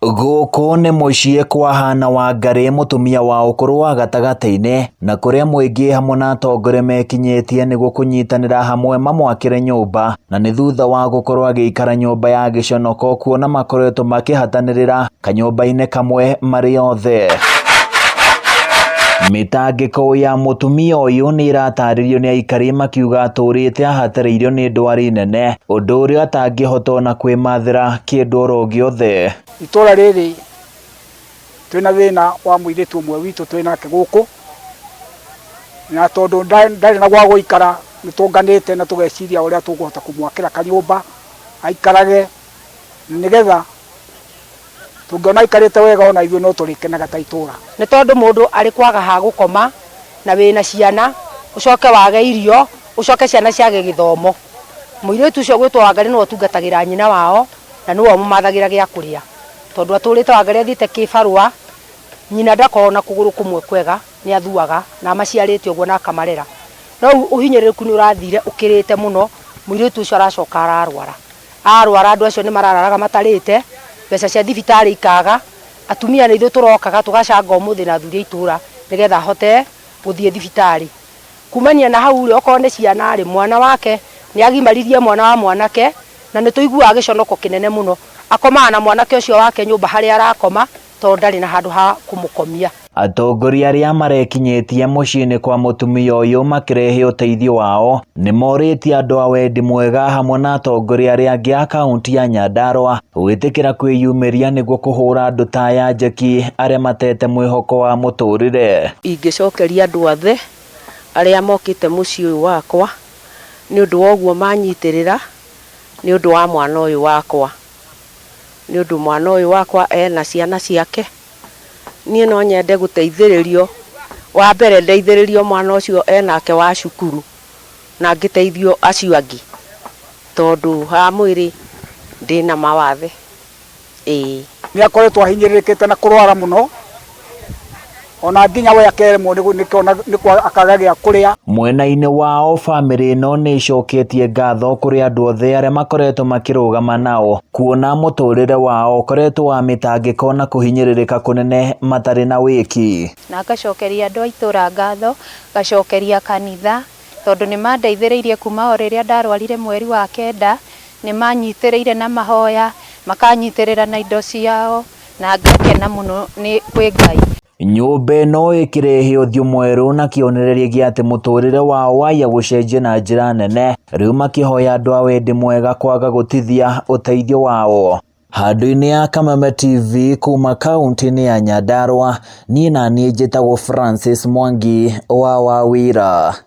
Guku ni muciĩ kwa Hana Wangari, mutumia wa ukuru wa gatagati-ini, na kuria Muingi hamwe na atongoria mekinyitie niguo kunyitanira hamwe mamwakire nyumba, na ni thutha wa gukorwo agiikara nyumba ya giconoko kuona makoretwo makihatanirira kanyumba-ini kamwe mari othe. Mitangiko ya mutumia uyu ni irataririo ni aikari makiuga aturite ahatiriirio ni ndwari nene, undu uria atangihota na kwimathira kindu oro giothe. Ituura riri twina thina wa muiritu umwe witu twinake guku, na tondu ndari na gwa guikara nitunganite na tugeciria uria tuguhota kumwakira kanyumba aikarage nigetha tungiona aikarite wega ona ithuĩ no turikenaga ta itura. Ni tondu mundu ari kwaga ha gukoma na wina ciana ucoke wage irio ucoke ciana ciage githomo. Muiritu ucio gwitwo Wangari no tungatagira nyina wao na niwe mumathagira gia kuria, tondu aturite Wangari athite kibarua, nyina ndakona kuguru kumwe kwega ni athuaga na maciarite uguo na akamarera. No uhinyiriku ni urathire ukirite muno, muiritu ucio aracoka arwara andu acio ni marararaga matarite mbeca cia thibitari ikaga, atumia ni ithu turokaga tugacanga umuthi na athuri itura nigetha hote guthie thibitari. Kumania na hau ri okorwo ni ciana ri mwana wake ni agimaririe mwana wa mwanake, na ni tuigua giconoko kinene muno akomaga na mwanake ucio wake nyumba hari arakoma tondu ndari na handu ha kumukomia. Atongoria aria marekinyitie muciĩ-ini kwa mutumia uyu makirehe uteithio wao ni moritie andu a wendi mwega hamwe na atongoria aria angi a kaunti ya Nyandarua gwitikira kwiyumiria niguo kuhura andu ta ya njeki aria matete mwihoko wa muturire. Ingicokeria andu othe aria mokite muciĩ uyu wakwa ni undu wa uguo manyitirira, ni undu wa mwana uyu wakwa, ni undu mwana uyu wakwa ena ciana ciake. Nie no nyende guteithiririo, wa mbere ndeithiririo mwana ucio enake wa cukuru na ngiteithio acio angi tondu ha mwiri ndina mawathe. Ni akoretwo ahinyiririkite na kurwara muno, ona nginya we akeremwo niko akaga gia kuria. Mwena-ini wao family no ni icoketie ngatho kuri andu othe aria makoretwo makirugama nao kuona muturire wao ukoretwo wa mitangiko na kuhinyiririka kunene matari na wiki. Na gacokeria andu a itura ngatho, gacokeria kanitha tondu ni mandeithiriirie kuma o riria ndarwarire mweri wa kenda, ni manyitiriire na mahoya, makanyitirira na indo ciao, na ngakena muno ni kwi Ngai. Nyumba ĩno ikirehe uthio mweru na kionereria gia ati muturire wao waya gucenjia na njira nene, riu makihoya andu a wendi mwega kwaga gutithia uteithio wao. Handu-ini ya Kameme TV kuma kaunti-ini ya Nyandarua, nie na nie njitagwo Francis Mwangi wa Wawira.